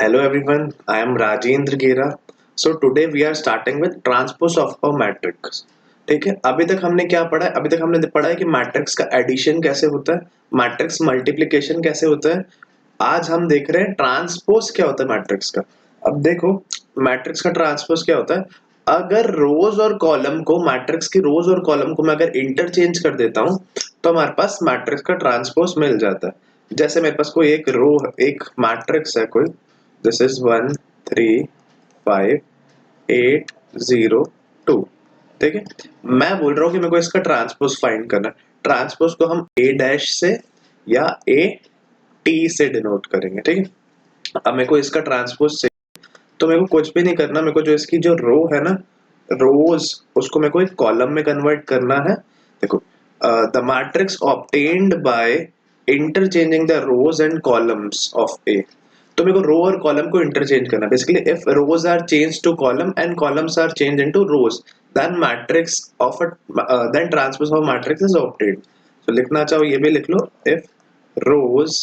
Hello everyone, I am Rajendra Gera. So today we are starting with transpose of a matrix. ठीक है, अभी तक हमने क्या पढ़ा है? अभी तक हमने पढ़ा है कि मैट्रिक्स का एडिशन कैसे होता है, मैट्रिक्स मल्टीप्लिकेशन कैसे होता है. आज हम देख रहे हैं ट्रांसपोज क्या होता है मैट्रिक्स का. अब देखो, मैट्रिक्स का ट्रांसपोज क्या होता है. अगर रोज और कॉलम को, मैट्रिक्स की रोज और कॉलम को मैं अगर इंटरचेंज कर देता हूं तो हमारे पास मैट्रिक्स का ट्रांसपोज मिल जाता है. जैसे मेरे पास कोई एक रो, एक मैट्रिक्स है कोई. This is 1 3 5 8 0 2. ठीक है, मैं बोल रहा हूँ कि मेरे को इसका ट्रांसपोज फाइंड करना है. ट्रांसपोज को हम ए डैश से या ए टी से डिनोट करेंगे. ठीक है, अब मेरे को इसका ट्रांसपोज से, तो मेरे को कुछ भी नहीं करना. मेरे को जो इसकी जो रो है ना, रोज, उसको मेरे को एक कॉलम में कन्वर्ट करना है. देखो, the matrix obtained by interchanging the rows and columns of A. तो मेरे को रो और कॉलम को इंटरचेंज करना है. Basically if rows are change to column and columns are change into rows, then matrix of then transpose of matrix is obtained. तो लिखना चाहो ये भी लिख लो. If rows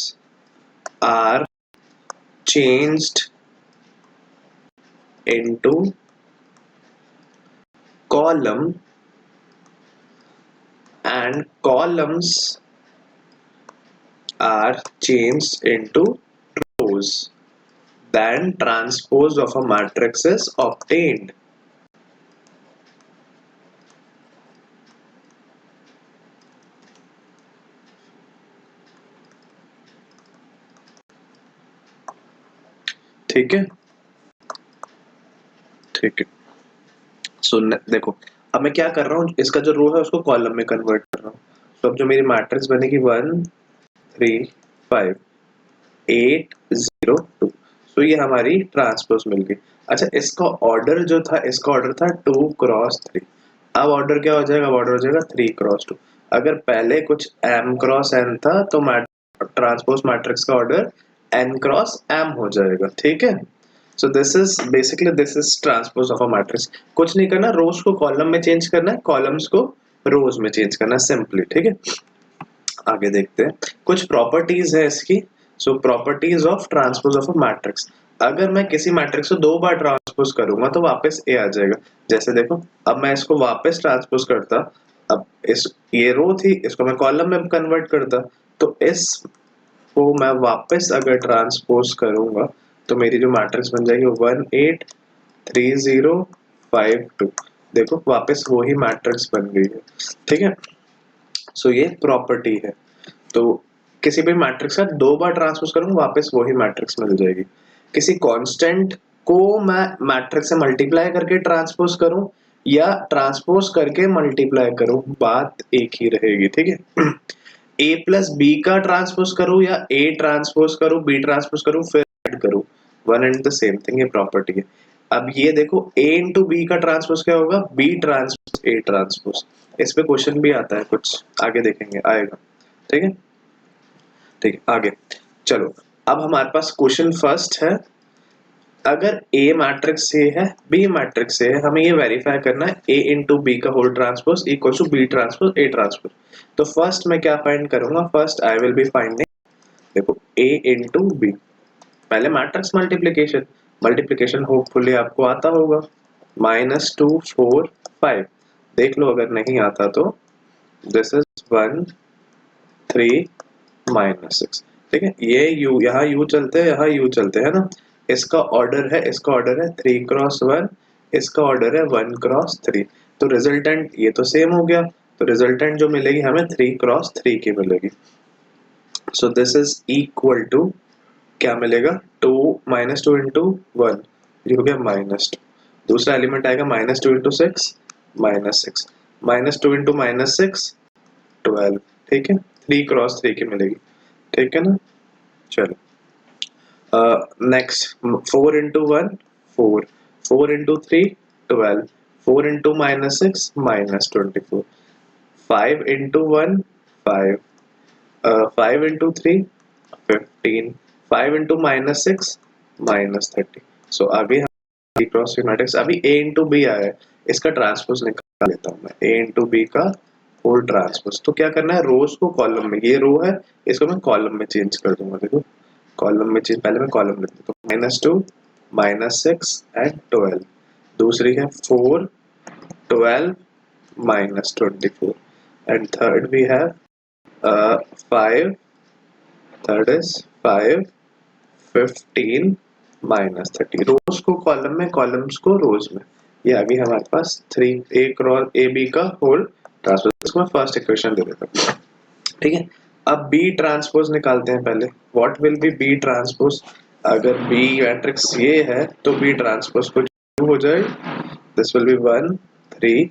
are changed into column and columns are changed into rows, then transpose of a matrix is obtained. ठीक है, ठीक है. सो देखो, अब मैं क्या कर रहा हूँ, इसका जो रो है उसको कॉलम में कन्वर्ट कर रहा हूँ. तो अब जो मेरी मैट्रिक्स बनेगी 1 3 5 8 0 2. सो ये हमारी ट्रांसपोज मिल गई. अच्छा, इसका ऑर्डर जो था, इसका ऑर्डर था 2 क्रॉस 3. अब ऑर्डर क्या हो जाएगा? अब ऑर्डर हो जाएगा 3 क्रॉस 2. अगर पहले कुछ m क्रॉस n था तो ट्रांसपोज मैट्रिक्स का ऑर्डर n क्रॉस m हो जाएगा. ठीक है, सो this is basically, this is transpose of a matrix. कुछ नहीं करना, रोज को कॉलम में चेंज करना है, कॉलम्स को रोज में चेंज करना है, सिंपली. ठीक है, आगे देखते हैं. कुछ प्रॉपर्टीज है इसकी. So properties of transpose of a matrix. अगर मैं किसी मैट्रिक्स को दो बार ट्रांसपोज करूंगा तो वापस ए आ जाएगा. जैसे देखो, अब मैं इसको वापस ट्रांसपोज करता, अब इस, ये रो थी, इसको मैं कॉलम में कन्वर्ट करता, तो इस को मैं वापस अगर ट्रांसपोज करूंगा तो मेरी जो मैट्रिक्स बन जाएगी 1 8 3 0 5 2. देखो, वापस वही मैट्रिक्स बन गई है. ठीक है, सो ये प्रॉपर्टी है. तो किसी भी मैट्रिक्स का दो बार ट्रांसपोज करूंगा वापस वही मैट्रिक्स मिल जाएगी. किसी कांस्टेंट को मैं मैट्रिक्स से मल्टीप्लाई करके ट्रांसपोज करूं या ट्रांसपोज करके मल्टीप्लाई करूं, बात एक ही रहेगी. ठीक है, ए प्लस बी का ट्रांसपोज करूं या ए ट्रांसपोज करूं, बी ट्रांसपोज करूं, फिर ऐड करूं, one and the same thing. ये प्रॉपर्टी है. अब ये देखो, ए इंटू बी का ट्रांसपोज क्या होगा? B transpose A transpose. इस पे क्वेश्चन भी आता है कुछ, आगे देखेंगे, आएगा. ठीक है, ठीक है, आगे चलो. अब हमारे पास क्वेश्चन फर्स्ट है. अगर ए मैट्रिक्स से है, बी मैट्रिक्स से है, हमें ये वेरीफाई करना है ए इंटू बी का whole transpose equal to B transpose A transpose. तो फर्स्ट मैं क्या फाइंड करूंगा? First I will be finding, देखो, ए इंटू बी. पहले मैट्रिक्स मल्टीप्लीकेशन, मल्टीप्लीकेशन होपफुली आपको आता होगा. -2 4 5. देख लो अगर नहीं आता तो. This is 1 3 -6. ठीक है, ये u, यहाँ u चलते हैं, यहाँ u चलते हैं ना. इसका ऑर्डर है, इसका ऑर्डर है 3 क्रॉस 1, इसका ऑर्डर है 1 क्रॉस 3. तो रिजल्टेंट ये तो सेम हो गया. तो रिजल्टेंट जो मिलेगी हमें 3 क्रॉस 3 की मिलेगी. So this is equal to, क्या मिलेगा? 2 -2 इंटू 1, ये हो गया -2. दूसरा एलिमेंट आएगा -2 इंटू 6 -6. -2 इंटू -6 12. ठीक है, 3 क्रॉस 3 की मिलेगी. ठीक है ना. चलो, next 4 into 1 4, 4 into 3 12, 4 into -6 -24, 5 into 1 5, 5 into 3 15, 5 into -6 -30. सो आगे हम क्रॉस मैट्रिक्स, अभी ए इंटू बी आया है, इसका ट्रांसपोज निकाल लेता हूँ मैं. ए इंटू बी का होल ट्रांसपोज. तो क्या करना है? रोज को कॉलम में, ये रो है, इसको मैं कॉलम में चेंज कर दूंगा. देखो, कॉलम में चेंज, पहले मैं कॉलम लिख देता हूँ, -2 -6 एंड 12। दूसरी है 4 12 -24 and third we have 5, third is 5 15 -30। Rows को कॉलम में, कॉलम्स को रोज में। ये आ गई हमारे पास 3 ए क्रॉस ए बी का होल ट्रांसपोज। इसको मैं फर्स्ट इक्वेशन दे देता हूँ, ठीक है। अब बी ट्रांसपोज निकालते हैं पहले। What will be B transpose? अगर बी मैट्रिक्स ये है तो बी ट्रांसपोज को हो जाएगा, this will be 1 3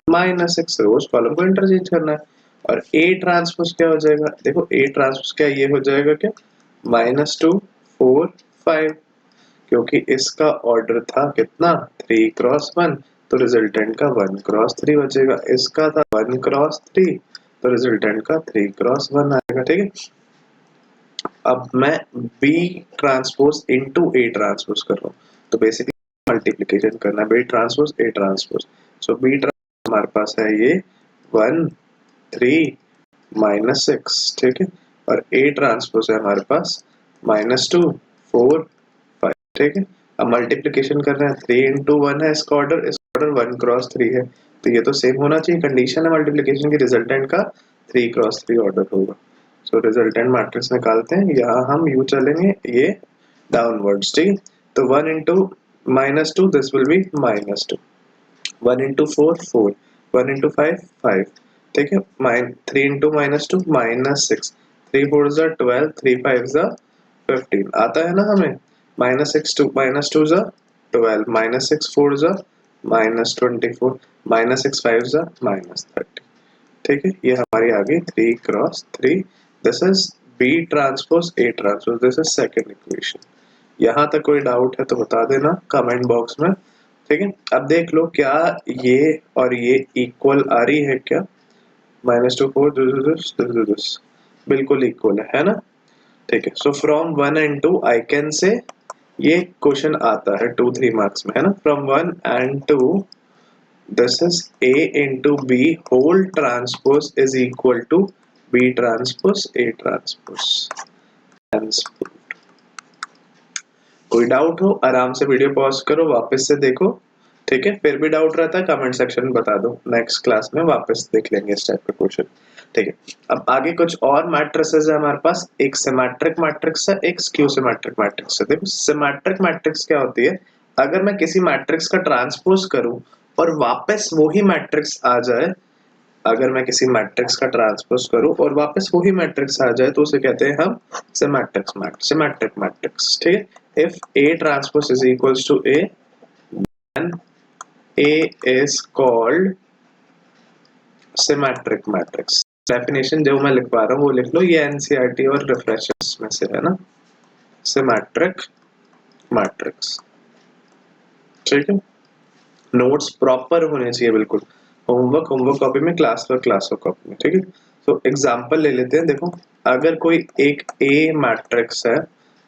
-6। Rows column को इंटरचेंज करना है। और ए ट्रांसपोज क्या हो जाएगा? देखो ए ट्रांसपोज क्या ये हो जाएगा क्या, -2 4 5, क्योंकि इसका ऑर्डर था कितना 3 क्रॉस 1, तो रिजल्टेंट का 1 क्रॉस 3 बचेगा। इसका था 1 क्रॉस 3, तो रिजल्टेंट का 3 क्रॉस 1 आएगा, ठीक है। अब मैं B transpose into A transpose कर रहा हूँ, तो बेसिकली मल्टीप्लिकेशन करना है, B transpose A transpose. So B transpose हमारे पास है ये 1 3 -6, ठीक है। और ए ट्रांसपोज है हमारे पास -2 4 5, ठीक है। अब मल्टीप्लिकेशन कर रहे हैं, 3 इंटू 1 है इसका ऑर्डर, इसका ऑर्डर 1 क्रॉस 3 है, तो ये तो सेम होना चाहिए। कंडीशन है मल्टीप्लिकेशन की, रिजल्टेंट का 3 क्रॉस 3 ऑर्डर होगा। सो रिजल्टेंट मैट्रिक्स निकालते हैं। यहाँ हम यू चलेंगे ये डाउनवर्ड्स, ठीक है। तो 1 into -2 this will B -2, 1 into 4 4, 1 into 5 5, ठीक है। 3 इंटू -2 -6, 3 4 जा 12, 3 5 जा 15 आता है ना हमें। -6 2 -2 जा 12, -6 4 जा -24, -6 5 जा -30, ठीक है। ये हमारी आ गई 3 cross 3। This is B transpose A transpose, this is second equation. यहाँ तक कोई डाउट है तो बता देना कमेंट बॉक्स में, ठीक है। अब देख लो क्या ये और ये इक्वल आ रही है क्या, -2 4 दिस बिल्कुल इक्वल है ना, ठीक है। So from 1 and 2 I can say, ये क्वेश्चन आता है 2 3 मार्क्स में, है ना। From 1 and 2 this is A into B whole transpose is equal to B transpose A transpose। कोई डाउट हो आराम से वीडियो पॉज करो, वापस से देखो, ठीक है। फिर भी डाउट रहता है कमेंट सेक्शन में बता दो, नेक्स्ट क्लास में वापस देख लेंगे इस टाइप का क्वेश्चन, ठीक है। अब आगे कुछ और मैट्रिसेस है हमारे पास, एक सिमेट्रिक मैट्रिक्स है, एक स्क्यू सिमेट्रिक मैट्रिक्स है। देखो सिमेट्रिक मैट्रिक्स क्या होती है, अगर मैं किसी मैट्रिक्स का ट्रांसपोज करूं और वापस वही मैट्रिक्स आ जाए, अगर मैं किसी मैट्रिक्स का ट्रांसपोज करूं और वापस वही मैट्रिक्स आ जाए तो उसे कहते हैं हम सिमेट्रिक मैट्रिक्स, ठीक है। If A transpose is equals to A, then A is called symmetric matrix. Definition जो मैं लिखवा रहा हूँ वो लिख लो, ये एनसीईआरटी और रिफ्रेशर्स में से है ना, सिमेट्रिक मैट्रिक्स, ठीक है। नोट्स प्रॉपर होने चाहिए बिल्कुल, होमवर्क कॉपी में, क्लास वर्क कॉपी में, ठीक है। तो एग्जांपल ले लेते हैं। देखो अगर कोई एक ए मैट्रिक्स है,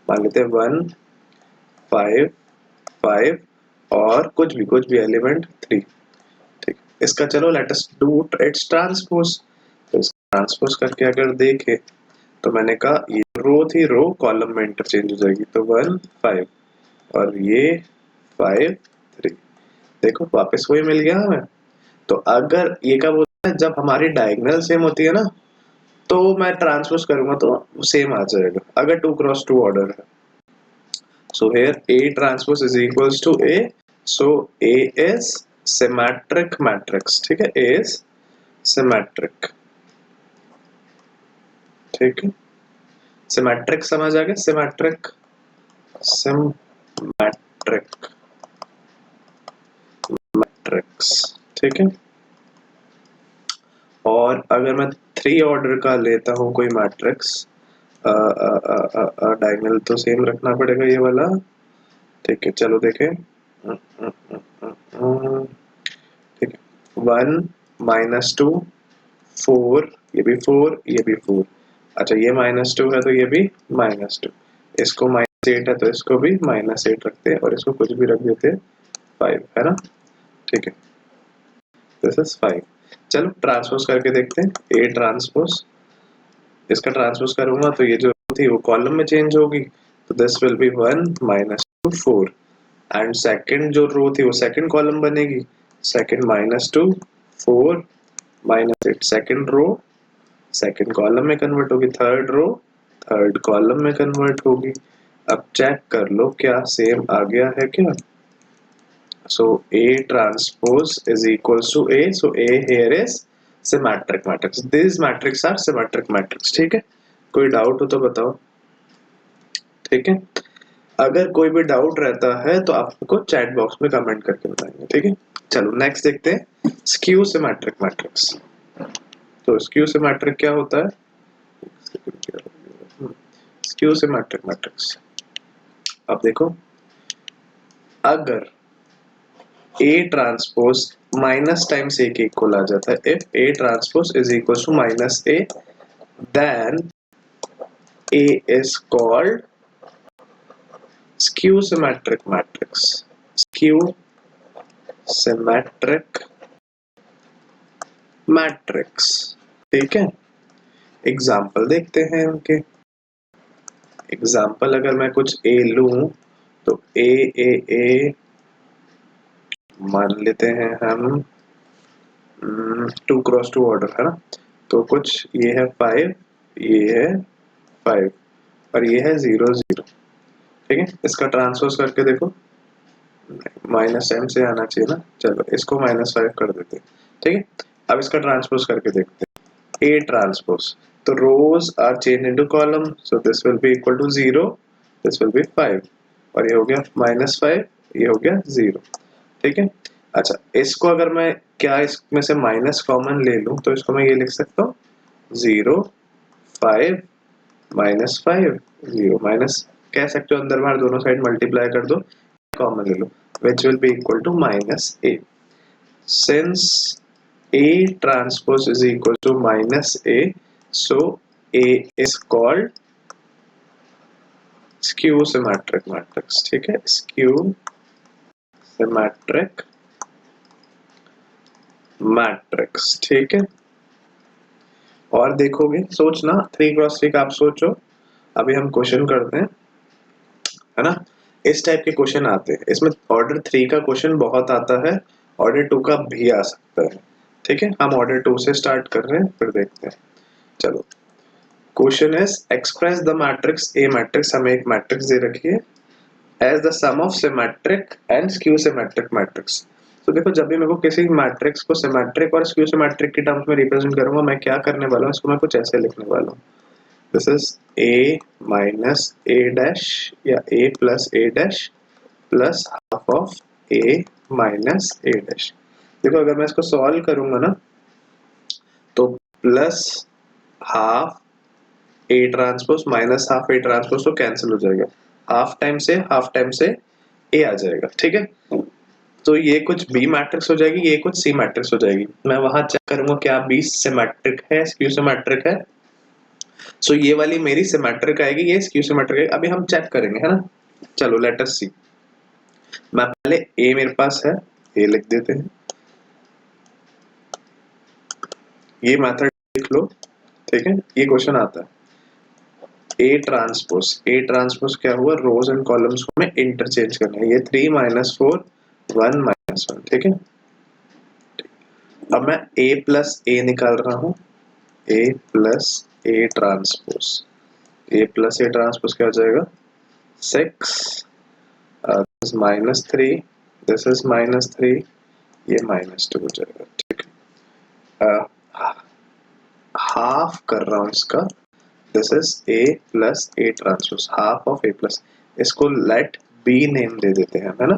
मान लेते हैं 1 5 5 और कुछ भी एलिमेंट 3, ठीक। इसका चलो let us do it's transpose. तो इसका ट्रांसपोज करके अगर देखे तो मैंने कहा ये रो थी, रो कॉलम में इंटरचेंज हो जाएगी, तो 1 5 और ये 5 3, देखो वापस वही मिल गया हमें। तो अगर ये कब होता है, जब हमारी डायगोनल सेम होती है ना, तो मैं ट्रांसपोज करूंगा तो सेम आ जाएगा, अगर 2 क्रॉस 2 ऑर्डर है। So here A transpose is equals to A, so A is symmetric matrix, ठीक है। A इज सिमेट्रिक, ठीक है। सिमेट्रिक समझ आ गया, सिमेट्रिक मैट्रिक्स, ठीक है। और अगर मैं 3 ऑर्डर का लेता हूँ कोई मैट्रिक्स, डायगोनल तो सेम रखना पड़ेगा ये वाला, ठीक है। चलो देखें, ठीक है। 1 -2 4, ये भी 4 ये भी 4, अच्छा ये -2 है तो ये भी -2, इसको -8 है तो इसको भी -8 रखते हैं और इसको कुछ भी रख देते हैं 5, है ना, ठीक है। This is 5। चलो ट्रांसपोज करके देखते हैं। ए ट्रांसपोज, इसका ट्रांसपोज करूंगा तो ये जो थी वो कॉलम में चेंज होगी, तो this will be 1 minus 2 4 and second जो रो थी वो सेकंड कॉलम बनेगी, second minus 2 4 minus 8 second row second column में कन्वर्ट होगी, थर्ड रो थर्ड कॉलम में कन्वर्ट होगी। अब चेक कर लो क्या सेम आ गया है क्या। सो A transpose is equals to A, so A here is symmetric matrix, these matrix are symmetric matrix। ठीक है, कोई डाउट हो तो बताओ। ठीक है, अगर कोई भी डाउट रहता है तो आपको चैट बॉक्स में कमेंट करके बताएंगे। ठीक है, चलो नेक्स्ट देखते हैं स्क्यू सिमेट्रिक मैट्रिक्स। तो स्क्यू सिमेट्रिक क्या होता है? स्क्यू सिमेट्रिक मैट्रिक्स, अब देखो अगर A transpose minus times A के इक्वल आ जाता है, if A transpose is equal to minus A, then A is called skew symmetric matrix। skew symmetric matrix। ठीक है, एग्जाम्पल देखते हैं उनके। एग्जाम्पल अगर मैं कुछ A लूं तो A मान लेते हैं हम 2 क्रॉस 2 ऑर्डर है ना, तो कुछ ये है 5, ये है 5 और ये है 0 0। ठीक है, इसका ट्रांसपोज करके देखो, माइनस एम से आना चाहिए ना, चलो इसको -5 कर देते हैं। ठीक है, अब इसका ट्रांसपोज करके देखते हैं। A ट्रांसपोज, तो rows are change into column, so this will be equal to 0, this will be 5 और ये हो गया -5, ये हो गया 0। ठीक है, अच्छा इसको अगर मैं क्या इसमें से माइनस कॉमन ले लूं तो इसको मैं ये लिख सकता हूँ 0 5 -5 0 माइनस, कह सकते हो अंदर बाहर दोनों साइड मल्टीप्लाई कर दो, कॉमन ले लो, which will be equal to -A। Since A transpose is equal to -A, so A is called skew symmetric matrix। ठीक है, skew symmetric matrix। ठीक है, और देखोगे सोचना 3 क्रॉस 3 का आप सोचो। अभी हम क्वेश्चन करते हैं, है ना, इस टाइप के क्वेश्चन आते हैं, इसमें ऑर्डर 3 का क्वेश्चन बहुत आता है, ऑर्डर 2 का भी आ सकता है। ठीक है, हम ऑर्डर 2 से स्टार्ट कर रहे हैं, फिर देखते हैं। चलो, question is express the matrix A matrix, हमें एक मैट्रिक्स दे रखी है as the sum of symmetric and skew symmetric matrix. तो देखो जब भी मेरे को किसी मैट्रिक्स को सिमेट्रिक और स्क्यू सिमेट्रिक की टर्म्स में रिप्रेजेंट करूंगा, मैं क्या करने वाला हूँ, इसको मैं कुछ ऐसे लिखने वाला हूँ, this is a minus a dash या a plus a dash plus half of a minus a dash। देखो अगर मैं इसको सॉल्व करूंगा ना तो plus half a transpose minus half a transpose तो कैंसिल हो जाएगा, हाफ टाइम से a आ जाएगा। ठीक है, तो ये कुछ b मैट्रिक्स हो जाएगी, ये कुछ c मैट्रिक्स हो जाएगी। मैं वहां चेक करूंगा क्या b सिमेट्रिक है, स्क्यू सिमेट्रिक है। सो ये वाली मेरी सिमेट्रिक आएगी, ये स्क्यू सिमेट्रिक आएगी। अभी हम चेक करेंगे, है ना। चलो लेट अस सी, मैं पहले a मेरे पास है, a लिख देते हैं, ये मेथड लिख लो। ठीक है, ये क्वेश्चन आता है a ट्रांसपोज क्या हुआ, रोज एंड कॉलम्स को हमें इंटरचेंज करना है, ये 3 -4 1 -1। ठीक है, अब मैं a प्लस a निकाल रहा हूँ, a plus a transpose, a plus a transpose क्या हो जाएगा 6, this is -3, this is -3, ये -2 हो जाएगा। ठीक है, हाफ कर रहा हूँ इसका, this is a plus a transpose, half of a plus, इसको लेट b नेम दे देते हैं, है ना।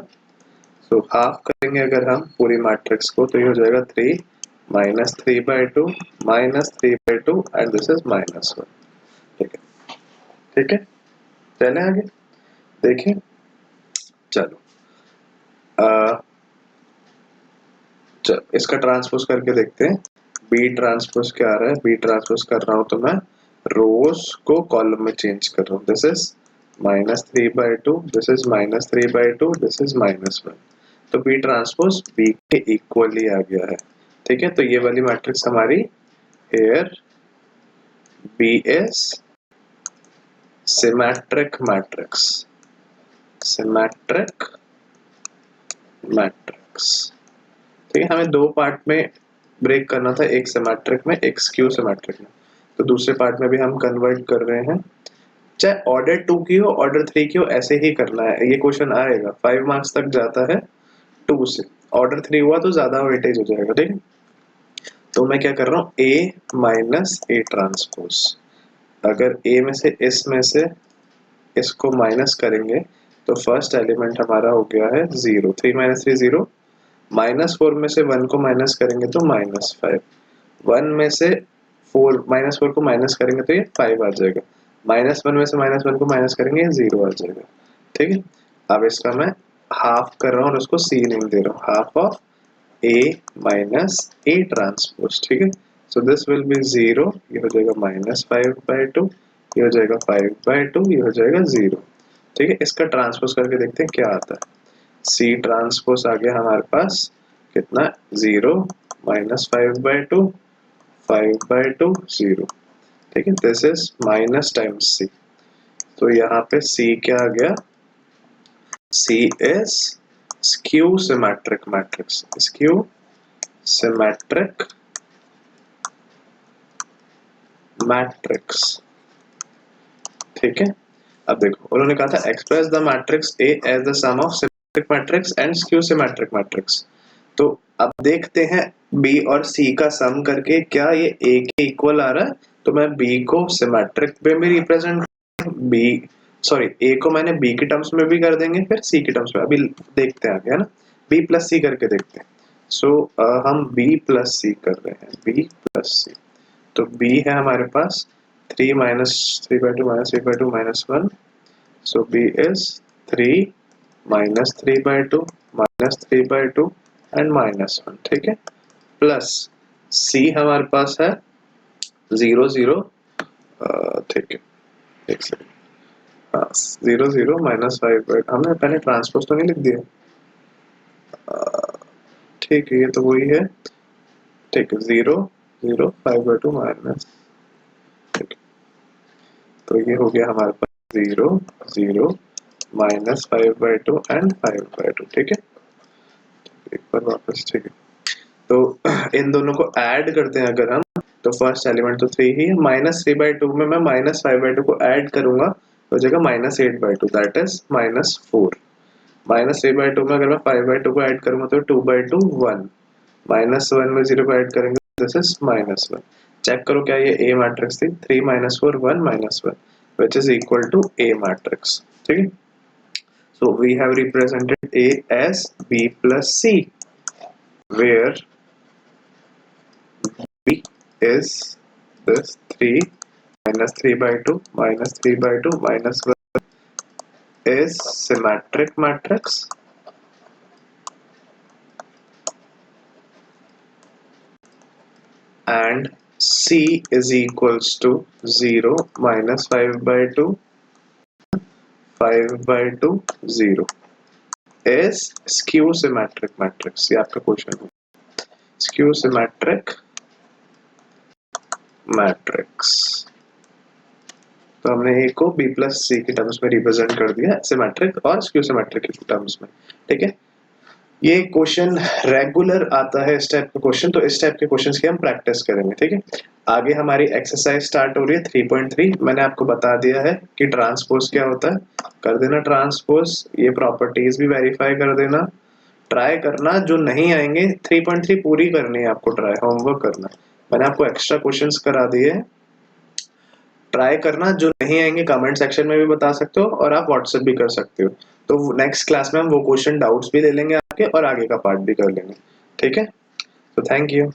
सो हाफ करेंगे अगर हम पूरी मैट्रिक्स को तो ये हो जाएगा 3 -3/2 -3/2 एंड दिस इज -1। ठीक है, ठीक है, चलें आगे देखें। चलो चलो इसका ट्रांसपोज करके देखते हैं, बी ट्रांसपोज क्या आ रहा है, बी ट्रांसपोज कर रहा हूं तो मैं रोज को कॉलम में चेंज कर रहा हूँ, this is -3/2, this is -3/2, this is -1, तो बी ट्रांसपोज बी के इक्वली आ गया है। ठीक है, तो ये वाली मैट्रिक्स हमारी here B is symmetric matrix, symmetric matrix. ठीक है, हमें दो पार्ट में ब्रेक करना था, एक सिमेट्रिक में, एक स्क्यू सिमेट्रिक में। तो दूसरे पार्ट में भी हम कन्वर्ट कर रहे हैं, चाहे ऑर्डर 2 की हो ऑर्डर 3 की हो, ऐसे ही करना है। ये क्वेश्चन आएगा 5 मार्क्स तक जाता है 2 से, ऑर्डर 3 हुआ तो ज्यादा वेटेज हो जाएगा। ठीक है, तो मैं क्या कर रहा हूँ, A माइनस A ट्रांसपोज। अगर A में से इसको माइनस करेंगे तो फर्स्ट एलिमेंट हमारा हो गया है 0, 3 माइनस 3 0, -4 में से 1 को माइनस करेंगे तो -5, 1 में से 4 -4 को माइनस करेंगे तो ये 5 आ जाएगा, -1 में से -1 को माइनस करेंगे 0 आ जाएगा। ठीक है, अब इसका मैं हाफ कर रहा हूँ और उसको C नेम दे रहा हूँ, half of A minus A transpose. ठीक है, सो दिस विल बी 0, ये हो जाएगा -5/2, ये हो जाएगा 5/2, ये हो जाएगा 0। ठीक है, इसका ट्रांसपोज करके देखते हैं क्या आता है। C ट्रांसपोज आ गया हमारे पास कितना, 0 -5/2, 5/2, 0। ठीक है, this is minus times C, तो यहाँ पे C क्या आ गया, C is skew symmetric matrix, skew symmetric matrix। ठीक है, अब देखो उन्होंने कहा था express the matrix A as the sum of symmetric matrix and skew symmetric matrix। तो अब देखते हैं B और C का सम करके क्या ये A के इक्वल आ रहा है। तो मैं B को सिमेट्रिक में भी रिप्रेजेंट, A को मैंने B के टर्म्स में भी कर देंगे, फिर C के टर्म्स में, अभी देखते हैं आगे, है ना। B प्लस C करके देखते हैं। सो हम B प्लस C कर रहे हैं, B प्लस C। तो B है हमारे पास 3 minus 3/2 minus 3/2 minus 1, so B is 3 minus 3/2 minus 3/2 and minus 1। ठीक है, प्लस C हमारे पास है 0 0, ठीक है, एक सेकंड, हाँ 0 0 minus 5/2, हमने पहले ट्रांसपोज तो नहीं लिख दिया, ठीक है, ये तो वही है। ठीक है, 0 0 5/2 माइनस, तो ये हो गया हमारे पास 0 0 माइनस 5/2 एंड 5/2। ठीक है, एक बार वापस, ठीक है, तो इन दोनों को ऐड करते हैं अगर हम, तो फर्स्ट एलिमेंट तो 3 ही है, -3/2 में मैं -5/2 को ऐड करूंगा तो हो जाएगा -8/2, दैट इज -4। -3/2 में अगर मैं 5/2 को ऐड करूंगा तो 2/2 1, -1 में 0 को ऐड करेंगे दिस इज -1। चेक करो क्या ये A मैट्रिक्स थी, 3 -4 1 -1 which is equal to A matrix। ठीक है, so we have represented A as B plus C, where B is this 3 minus 3/2 minus 3/2 minus 1 is symmetric matrix, and C is equals to 0 minus 5/2 5/2 0 is skew symmetric matrix। ये आपका question है, skew symmetric matrix. तो हमने A को B plus C के terms में represent कर दिया, सिमेट्रिक और स्क्यू सिमेट्रिक के टर्म्स में। ठीक है, ये क्वेश्चन रेगुलर आता है इस टाइप का क्वेश्चन, तो इस टाइप के क्वेश्चंस की हम प्रैक्टिस करेंगे। ठीक है, आगे हमारी एक्सरसाइज स्टार्ट हो रही है 3.3। मैंने आपको बता दिया है कि ट्रांसपोज क्या होता है, कर देना ट्रांसपोज, ये प्रॉपर्टीज भी वेरीफाई कर देना, ट्राई करना, जो नहीं आएंगे 3.3 पूरी करनी है आपको, ट्राई होमवर्क करना है। मैंने आपको एक्स्ट्रा क्वेश्चंस करा दिए हैं, ट्राई करना, जो नहीं आएंगे कमेंट सेक्शन में भी बता सकते हो और आप व्हाट्सएप भी कर सकते हो। तो नेक्स्ट क्लास में हम वो क्वेश्चन डाउट्स भी ले लेंगे आपके और आगे का पार्ट भी कर लेंगे। ठीक है, तो थैंक यू।